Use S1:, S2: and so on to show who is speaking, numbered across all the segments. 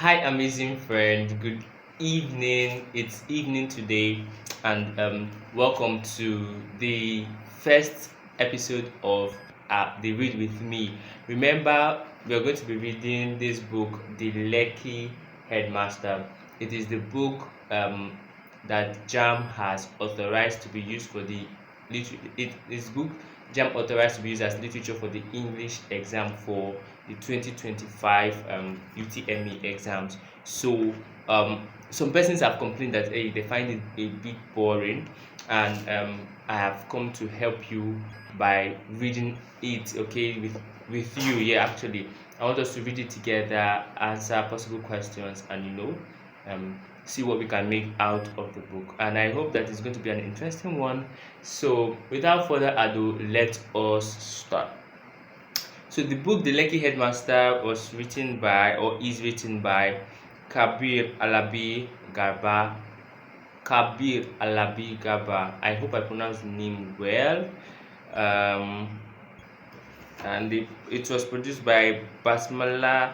S1: Hi, amazing friend. Good evening. It's evening today, and welcome to the first episode of the Read with Me. Remember, we are going to be reading this book, The Lekki Headmaster. It is the book that JAMB has authorized to be used for the it is book JAMB authorized to be used as literature for the English exam for the 2025 UTME exams. So some persons have complained that hey, they find it a bit boring, and I have come to help you by reading it. Okay, with you. Yeah, actually, I want us to read it together, answer possible questions, and see what we can make out of the book. And I hope that it's going to be an interesting one. So, without further ado, let us start. So the book The Lekki Headmaster was written by or is written by Kabir Alabi Garba. Kabir Alabi Garba. I hope I pronounced the name well. Um, it was produced by Basmala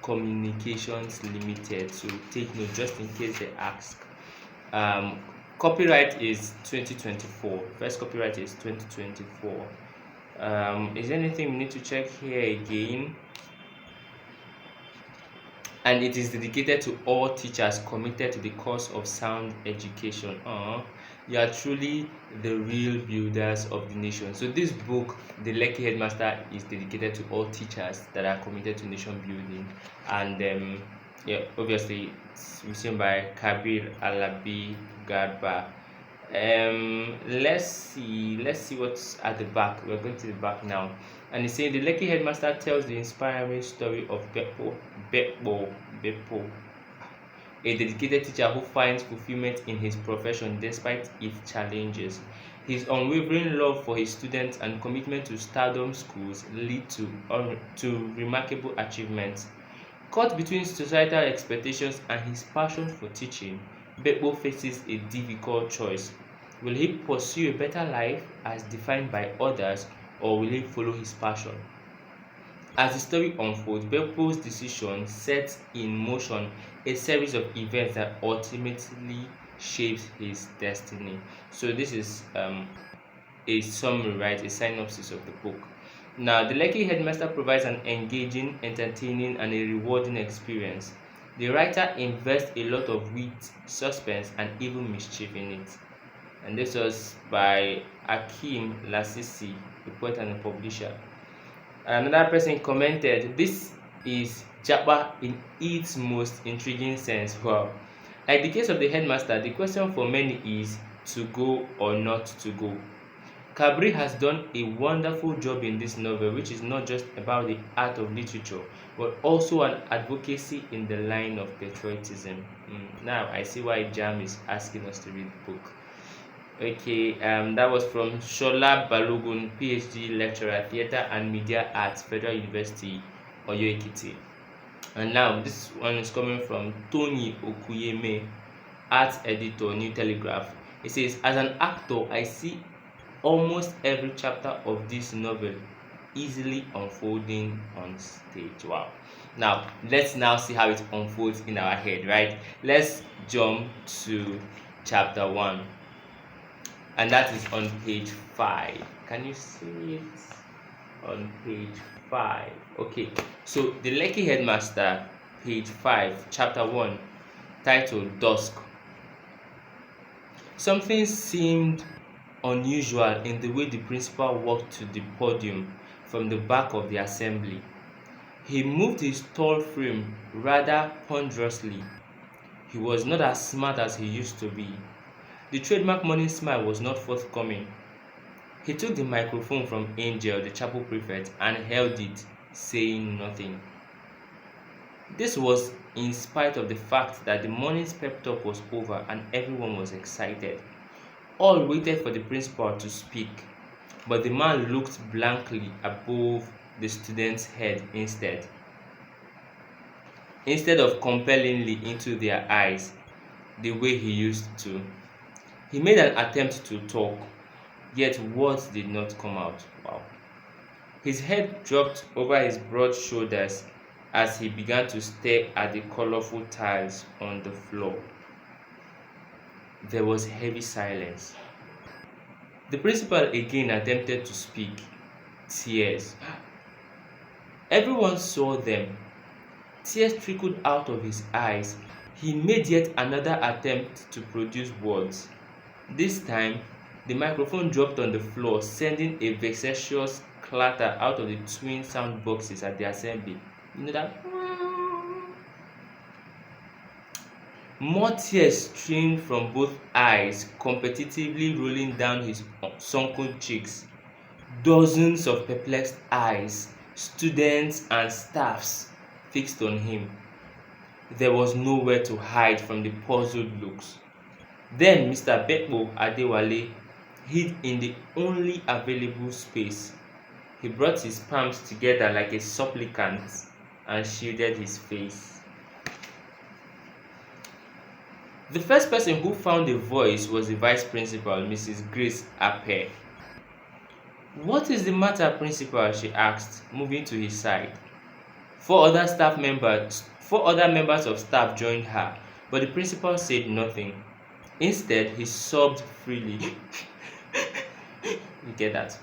S1: Communications Limited. So take note just in case they ask. Um, Copyright is 2024. First copyright is 2024. Is there anything we need to check here again? And it is dedicated to all teachers committed to the cause of sound education. You are truly the real builders of the nation. So this book, The Lekki Headmaster, is dedicated to all teachers that are committed to nation building. And yeah, obviously it's written by Kabir Alabi Garba. Let's see what's at the back. We're going to the back now, and it's saying the Lekki Headmaster tells the inspiring story of Beppo, a dedicated teacher who finds fulfillment in his profession despite its challenges. His unwavering love for his students and commitment to stardom schools lead to remarkable achievements. Caught between societal expectations and his passion for teaching, Beppo faces a difficult choice. Will he pursue a better life as defined by others, or will he follow his passion? As the story unfolds, Beppo's decision sets in motion a series of events that ultimately shapes his destiny. So this is a summary, right? A synopsis of the book. Now, the Lekki Headmaster provides an engaging, entertaining, and a rewarding experience. The writer invests a lot of wit, suspense, and even mischief in it. And this was by Akim Lasisi, a poet and a publisher. Another person commented, "This is Japa in its most intriguing sense." Wow. Like the case of the headmaster, the question for many is to go or not to go. Cabri has done a wonderful job in this novel, which is not just about the art of literature, but also an advocacy in the line of patriotism. Now I see why Jam is asking us to read the book. Okay, that was from Shola Balogun, PhD lecturer, theatre and media arts, Federal University, Oyo Ekiti. And now this one is coming from Tony Okuyeme, art editor, New Telegraph. It says, as an actor, I see almost every chapter of this novel easily unfolding on stage. Wow. Now let's now see how it unfolds in our head, right? Let's jump to chapter 1, and that is on page 5. Can you see it on page 5? Okay, so the Lekki Headmaster, page 5, chapter 1, titled Dusk. Something seemed unusual in the way the principal walked to the podium from the back of the assembly. He moved his tall frame rather ponderously. He was not as smart as he used to be. The trademark morning smile was not forthcoming. He took the microphone from Angel, the chapel prefect, and held it, saying nothing. This was in spite of the fact that the morning's pep talk was over and everyone was excited. All waited for the principal to speak, but the man looked blankly above the student's head instead of compellingly into their eyes the way he used to. He made an attempt to talk, yet words did not come out. Wow. His head dropped over his broad shoulders as he began to stare at the colorful tiles on the floor. There was heavy silence. The principal again attempted to speak. Tears. Everyone saw them. Tears trickled out of his eyes. He made yet another attempt to produce words. This time, the microphone dropped on the floor, sending a vexatious clatter out of the twin sound boxes at the assembly. You know that? More tears streamed from both eyes, competitively rolling down his sunken cheeks. Dozens of perplexed eyes, students and staffs, fixed on him. There was nowhere to hide from the puzzled looks. Then Mr. Beppo Adewale hid in the only available space. He brought his palms together like a supplicant and shielded his face. The first person who found a voice was the vice principal, Mrs. Grace Ape. "What is the matter, principal?" she asked, moving to his side. Four other members of staff joined her, but the principal said nothing. Instead, he sobbed freely. You get that?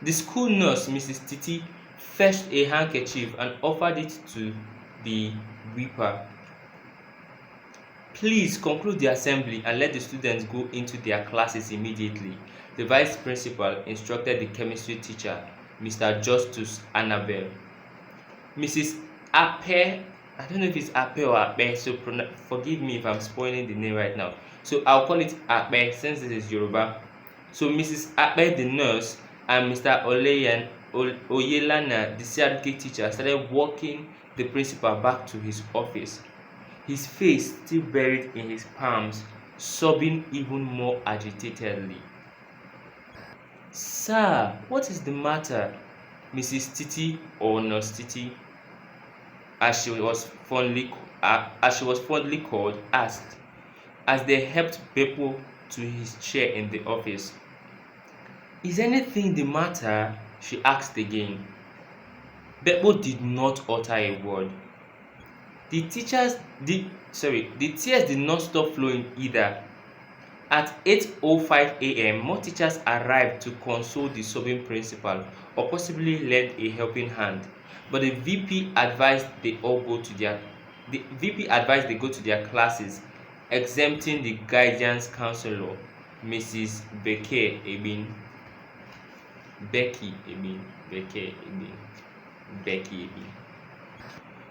S1: The school nurse, Mrs. Titi, fetched a handkerchief and offered it to the weeper. "Please conclude the assembly and let the students go into their classes immediately," the vice principal instructed the chemistry teacher, Mr. Justus Annabel. Mrs. Ape, I don't know if it's Ape or Ape, so forgive me if I'm spoiling the name right now. So I'll call it Ape since this is Yoruba. So Mrs. Ape, the nurse, and Mr. Oyelana, the CRK teacher, started walking the principal back to his office. His face still buried in his palms, sobbing even more agitatedly. "Sir, what is the matter?" Mrs. Titi, or Nurse Titi, as she was fondly called, asked, as they helped Beppo to his chair in the office. "Is anything the matter?" she asked again. Beppo did not utter a word. The tears did not stop flowing either. At 8:05 a.m., more teachers arrived to console the sobbing principal or possibly lend a helping hand, but the VP advised they go to their classes, exempting the guidance counselor, Mrs. Becky Ebin.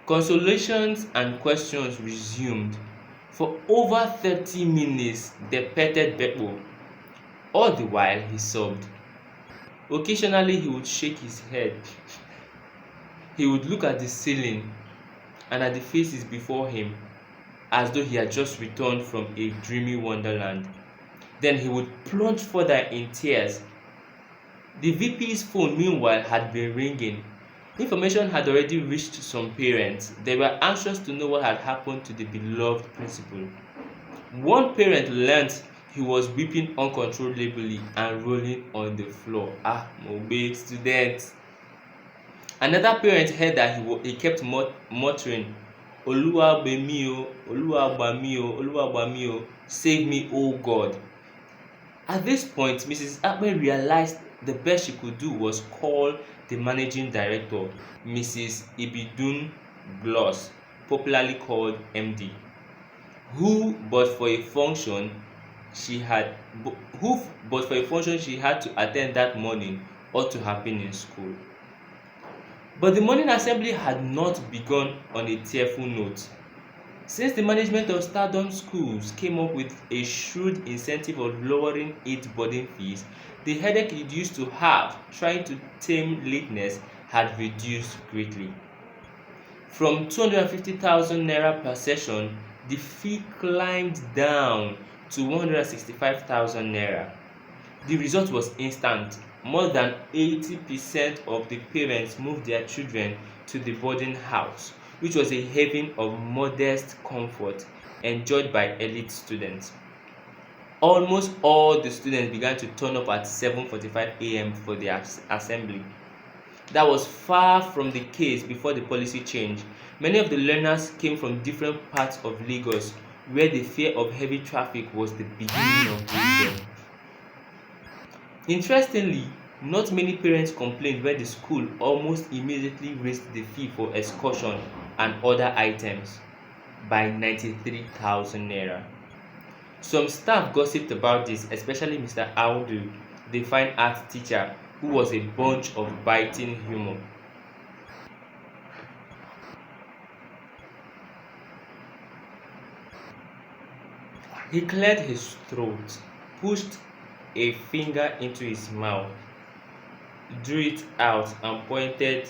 S1: Consolations and questions resumed. For over 30 minutes they petted Beppo. All the while he sobbed. Occasionally he would shake his head. He would look at the ceiling and at the faces before him as though he had just returned from a dreamy wonderland. Then he would plunge further in tears. The VP's phone meanwhile had been ringing. Information had already reached some parents. They were anxious to know what had happened to the beloved principal. One parent learnt he was weeping uncontrollably and rolling on the floor. Mobe students. Another parent heard that he kept muttering, "Oluwa gbemi o, Oluwa gbami o, Oluwa gbami o, save me, oh God." At this point, Mrs. Akpe realized the best she could do was call the managing director, Mrs. Ibidun Gloss, popularly called MD, who but for a function she had to attend that morning ought to have been in school. But the morning assembly had not begun on a tearful note. Since the management of Stardom schools came up with a shrewd incentive of lowering its boarding fees, the headache it used to have trying to tame lateness had reduced greatly. From 250,000 naira per session, the fee climbed down to 165,000 naira. The result was instant. More than 80% of the parents moved their children to the boarding house, which was a haven of modest comfort enjoyed by elite students. Almost all the students began to turn up at 7:45 a.m. for the assembly. That was far from the case before the policy change. Many of the learners came from different parts of Lagos where the fear of heavy traffic was the beginning of wisdom. Interestingly, not many parents complained when the school almost immediately raised the fee for excursion and other items by 93,000 naira. Some staff gossiped about this, especially Mr. Audu, the fine arts teacher, who was a bunch of biting humor. He cleared his throat, pushed a finger into his mouth, drew it out, and pointed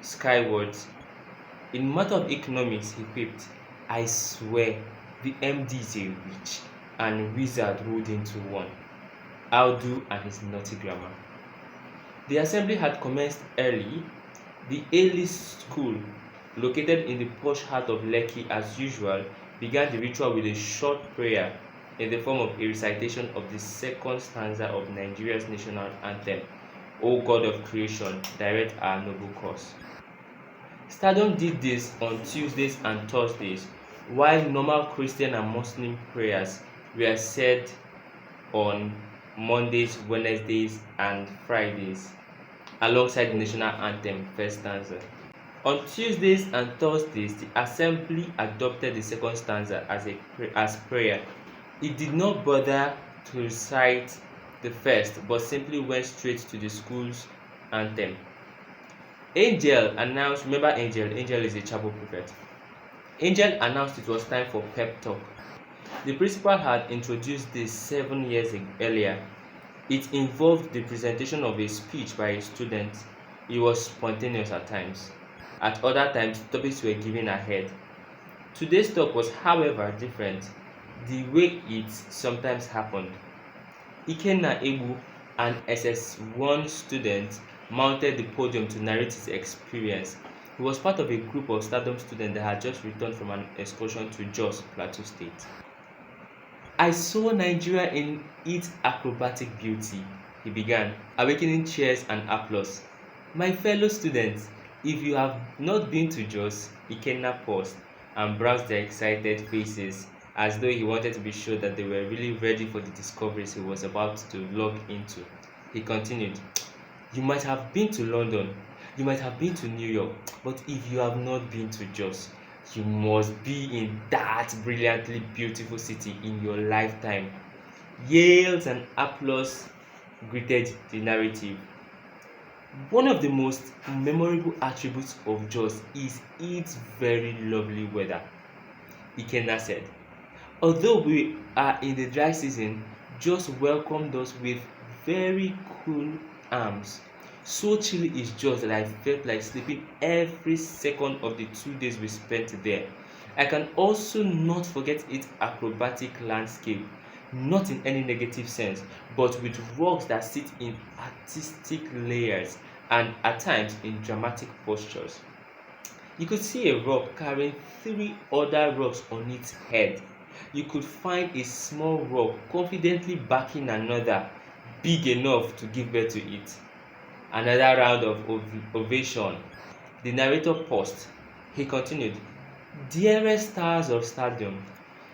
S1: skywards. In matter of economics, he quipped, I swear, the MD is a witch, and wizard rolled into one. Audu and his naughty grammar. The assembly had commenced early. The A-list school, located in the posh heart of Lekki as usual, began the ritual with a short prayer in the form of a recitation of the second stanza of Nigeria's national anthem, O God of creation, direct our noble cause. Stardom did this on Tuesdays and Thursdays, while normal Christian and Muslim prayers were said on Mondays, Wednesdays, and Fridays, alongside the national anthem first stanza. On Tuesdays and Thursdays, the assembly adopted the second stanza as prayer. It did not bother to recite the first, but simply went straight to the school's anthem. Angel announced, remember Angel is a chapel prefect. Angel announced it was time for pep talk. The principal had introduced this 7 years earlier. It involved the presentation of a speech by a student. It was spontaneous at times. At other times, topics were given ahead. Today's talk was, however, different. The way it sometimes happened. Ikenna Egbu, an SS1 student, mounted the podium to narrate his experience. He was part of a group of Stardom students that had just returned from an excursion to Jos, Plateau State. I saw Nigeria in its acrobatic beauty, he began, awakening cheers and applause. My fellow students, if you have not been to Jos, Ikenna paused and browsed their excited faces as though he wanted to be sure that they were really ready for the discoveries he was about to log into. He continued, you might have been to London, you might have been to New York, but if you have not been to Jos, you must be in that brilliantly beautiful city in your lifetime. Yells and applause greeted the narrative. One of the most memorable attributes of Jos is its very lovely weather, Ikenna said. Although we are in the dry season, Jos welcomed us with very cool arms. So chilly is Jos that I felt like sleeping every second of the 2 days we spent there. I can also not forget its acrobatic landscape, not in any negative sense, but with rocks that sit in artistic layers and at times in dramatic postures. You could see a rock carrying 3 other rocks on its head. You could find a small rock confidently backing another, big enough to give birth to it. Another round of ovation. The narrator paused. He continued, dearest stars of stardom,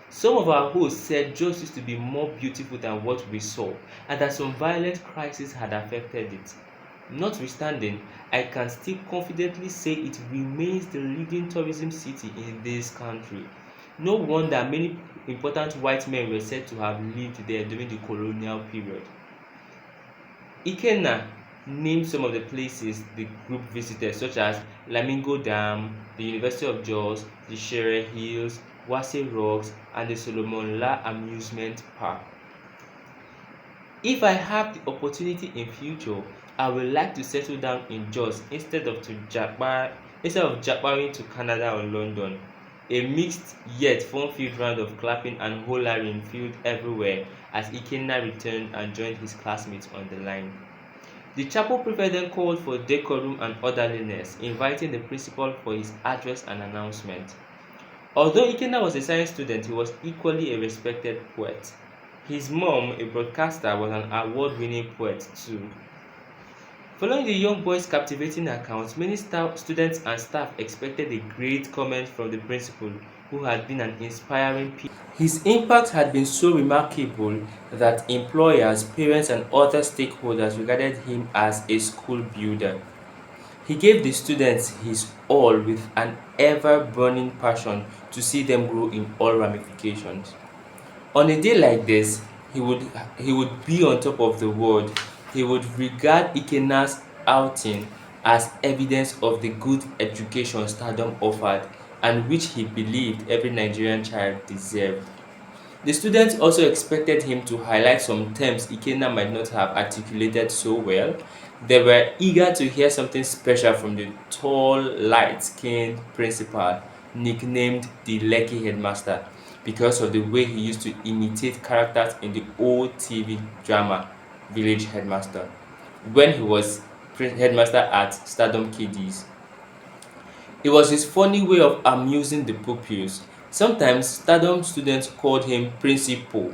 S1: some of our hosts said Jos used to be more beautiful than what we saw, and that some violent crises had affected it. Notwithstanding, I can still confidently say it remains the leading tourism city in this country. No wonder many important white men were said to have lived there during the colonial period. Ikenna named some of the places the group visited, such as Lamingo Dam, the University of Jos, the Shere Hills, Wase Rocks, and the Solomon La Amusement Park. If I have the opportunity in future, I would like to settle down in Jos instead of jabbering to Canada or London. A mixed yet fun-filled round of clapping and hollering filled everywhere as Ikenna returned and joined his classmates on the line. The chapel prefect then called for decorum and orderliness, inviting the principal for his address and announcement. Although Ikenna was a science student, he was equally a respected poet. His mom, a broadcaster, was an award-winning poet too. Following the young boy's captivating account, many students and staff expected a great comment from the principal, who had been an inspiring peer. His impact had been so remarkable that employers, parents, and other stakeholders regarded him as a school builder. He gave the students his all with an ever burning passion to see them grow in all ramifications. On a day like this, he would he would be on top of the world. He would regard Ikena's outing as evidence of the good education Stardom offered and which he believed every Nigerian child deserved. The students also expected him to highlight some terms Ikenna might not have articulated so well. They were eager to hear something special from the tall, light-skinned principal nicknamed the Lekki Headmaster because of the way he used to imitate characters in the old TV drama Village Headmaster when he was headmaster at Stardom Kiddies. It was his funny way of amusing the pupils. Sometimes Stardom students called him Principal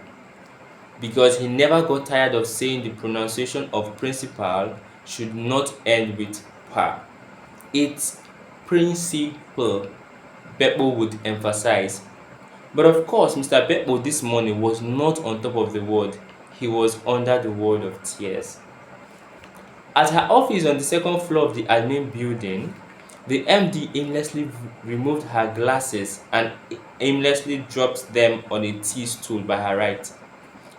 S1: because he never got tired of saying the pronunciation of principal should not end with pa. It's principal, Beppo would emphasize. But of course, Mr. Beppo this morning was not on top of the world. He was under the world of tears. At her office on the second floor of the admin building, the MD aimlessly removed her glasses and aimlessly dropped them on a tea stool by her right.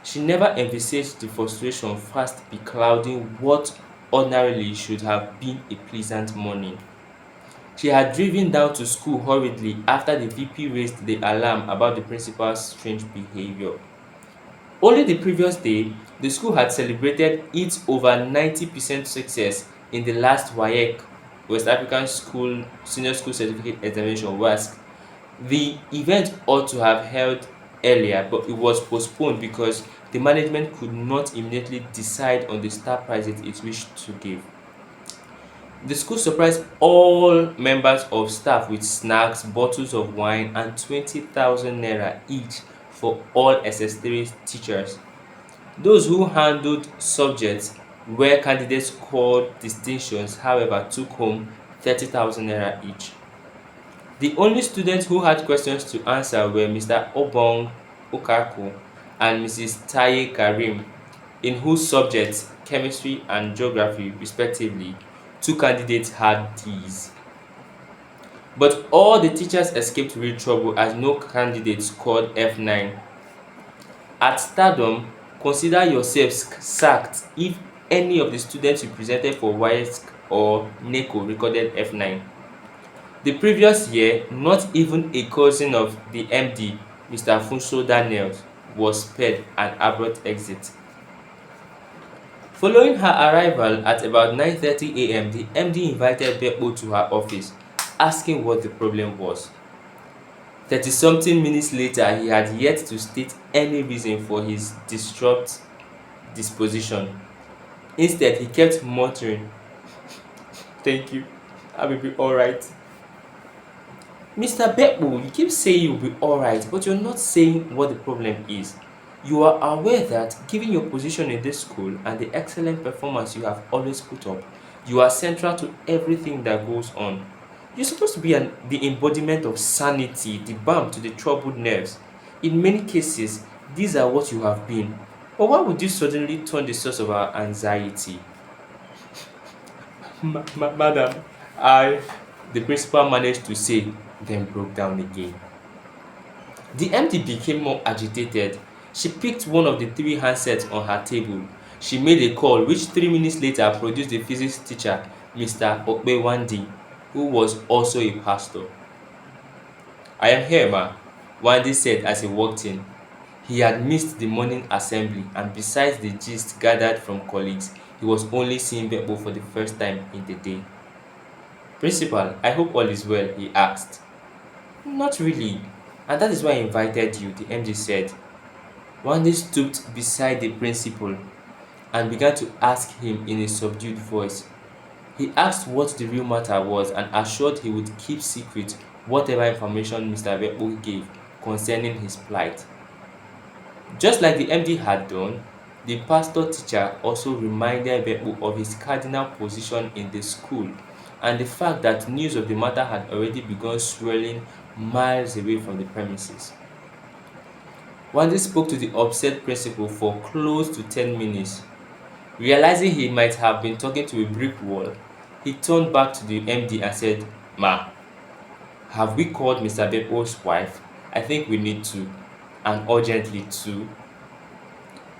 S1: She never envisaged the frustration fast beclouding what ordinarily should have been a pleasant morning. She had driven down to school hurriedly after the VP raised the alarm about the principal's strange behavior. Only the previous day, the school had celebrated its over 90% success in the last WAEC West African School Senior School Certificate Examination WASC. The event ought to have held earlier, but it was postponed because the management could not immediately decide on the star prizes it wished to give. The school surprised all members of staff with snacks, bottles of wine, and 20,000 naira each for all SS3 teachers. Those who handled subjects where candidates scored distinctions, however, took home 30,000 naira each. The only students who had questions to answer were Mr. Obong Okaku and Mrs. Taye Karim, in whose subjects, chemistry and geography respectively, two candidates had Ds. But all the teachers escaped real trouble as no candidate scored F9. At Stardom, consider yourselves sacked if any of the students you presented for WAEC or NECO recorded F9. The previous year, not even a cousin of the MD, Mr. Funso Daniels, was spared an abrupt exit. Following her arrival at about 9:30 a.m., the MD invited Beppo to her office, asking what the problem was. 30-something minutes later, he had yet to state any reason for his distraught disposition. Instead, he kept muttering, "Thank you, I will be alright." Mr. Beppo, you keep saying you'll be alright, but you're not saying what the problem is. You are aware that, given your position in this school and the excellent performance you have always put up, you are central to everything that goes on. You're supposed to be the embodiment of sanity, the balm to the troubled nerves. In many cases, these are what you have been. But why would you suddenly turn the source of our anxiety? Madam, the principal managed to say, then broke down again. The MD became more agitated. She picked one of the three handsets on her table. She made a call which 3 minutes later produced the physics teacher, Mr. Okpewandi, who was also a pastor. "I am here, ma," Wandi said as he walked in. He had missed the morning assembly, and besides the gist gathered from colleagues, he was only seeing Beppo for the first time in the day. "Principal, I hope all is well," he asked. "Not really, and that is why I invited you," the MD said. Wande stooped beside the principal and began to ask him in a subdued voice. He asked what the real matter was and assured he would keep secret whatever information Mr. Beppo gave concerning his plight. Just like the MD had done, The pastor teacher also reminded Beppo of his cardinal position in the school and the fact that news of the matter had already begun swirling miles away from the premises. Wande spoke to the upset principal for close to 10 minutes. Realizing he might have been talking to a brick wall, he turned back to the MD and said, "Ma, have we called Mr. Beppo's wife? I think we need to, and urgently too."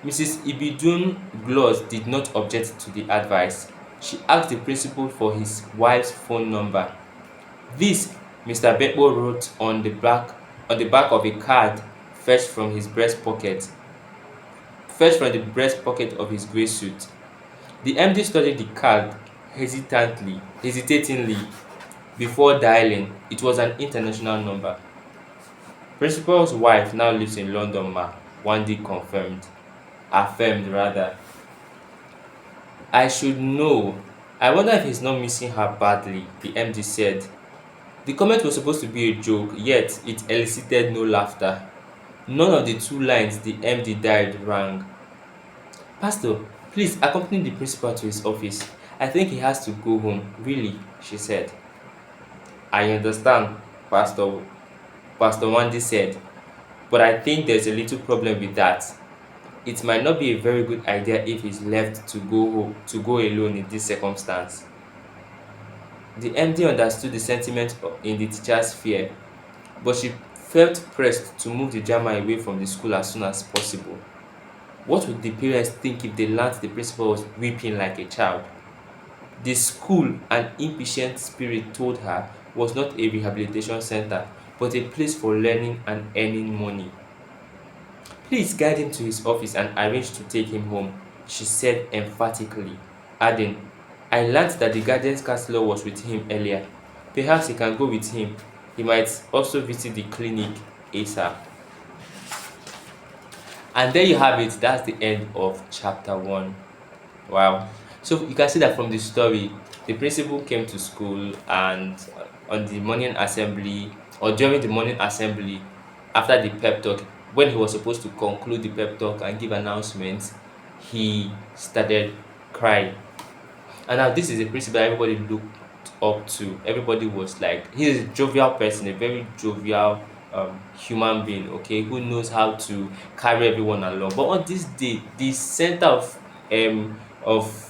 S1: Mrs. Ibidun Gloss did not object to the advice. She asked the principal for his wife's phone number. This, Mr. Beppo wrote on the back of a card fetched from the breast pocket of his grey suit. The MD studied the card hesitatingly before dialing. It was an international number. "Principal's wife now lives in London, ma," Wande affirmed rather. "I should know. I wonder if he's not missing her badly," the MD said. The comment was supposed to be a joke, yet it elicited no laughter. None of the two lines the MD dialed rang. "Pastor, please accompany the principal to his office. I think he has to go home, really," she said. "I understand," Pastor Wande said, "but I think there's a little problem with that. It might not be a very good idea if he's left to go alone in this circumstance." The MD understood the sentiment in the teacher's fear, but she felt pressed to move the drama away from the school as soon as possible. What would the parents think if they learnt the principal was weeping like a child? The school, an impatient spirit told her, was not a rehabilitation center, but a place for learning and earning money. "Please guide him to his office and arrange to take him home," she said emphatically, adding, "I learnt that the guidance counselor was with him earlier. Perhaps he can go with him. He might also visit the clinic ASAP." And there you have it. That's the end of chapter 1. Wow. So you can see that from the story, the principal came to school, and on the morning assembly, or during the morning assembly, after the pep talk, when he was supposed to conclude the pep talk and give announcements, he started crying. And now this is a principal that everybody looked up to. Everybody was like, he's a jovial person, a very jovial human being, okay, who knows how to carry everyone along. But on this day, the center of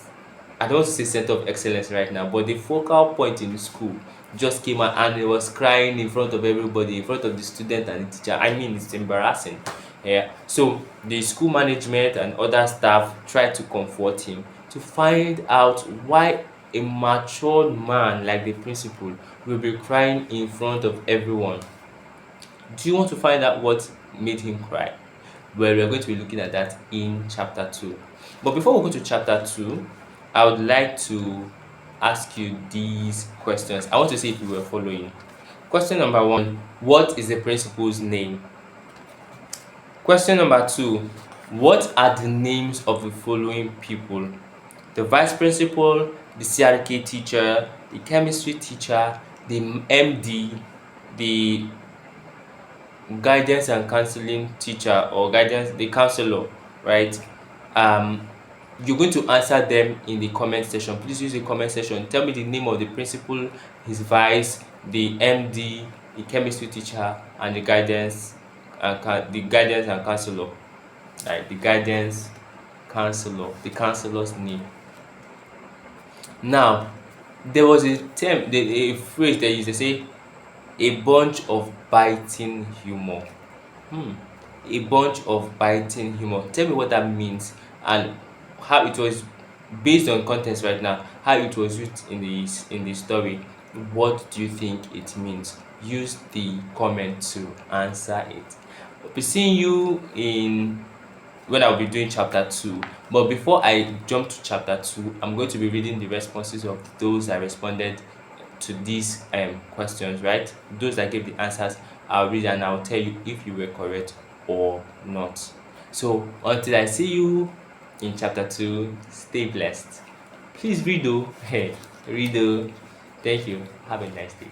S1: I don't want to say center of excellence right now, but the focal point in the school just came out, and he was crying in front of everybody, in front of the student and the teacher. I mean, it's embarrassing. Yeah. So the school management and other staff tried to comfort him, to find out why a matured man like the principal will be crying in front of everyone. Do you want to find out what made him cry? Well, we're going to be looking at that in chapter 2. But before we go to chapter 2, I would like to ask you these questions. I want to see if you were following. Question number 1: what is the principal's name? Question number 2: what are the names of the following people? The vice principal, the CRK teacher, the chemistry teacher, the MD, the guidance and counseling teacher, or the counselor, right? You're going to answer them in the comment section. Please use the comment section. Tell me the name of the principal, his vice, the MD, the chemistry teacher, and the guidance and counselor. Right, the guidance counselor, the counselor's name. Now, there was a phrase they used to say, a bunch of biting humor. A bunch of biting humor. Tell me what that means, and how it was, based on context right now, how it was used in the story. What do you think it means? Use the comment to answer it. I'll be seeing you when I'll be doing chapter 2. But before I jump to chapter 2, I'm going to be reading the responses of those that responded to these questions, right? Those that gave the answers, I'll read and I'll tell you if you were correct or not. So until I see you in chapter 2, stay blessed. Please read though. Hey, read though. Thank you. Have a nice day.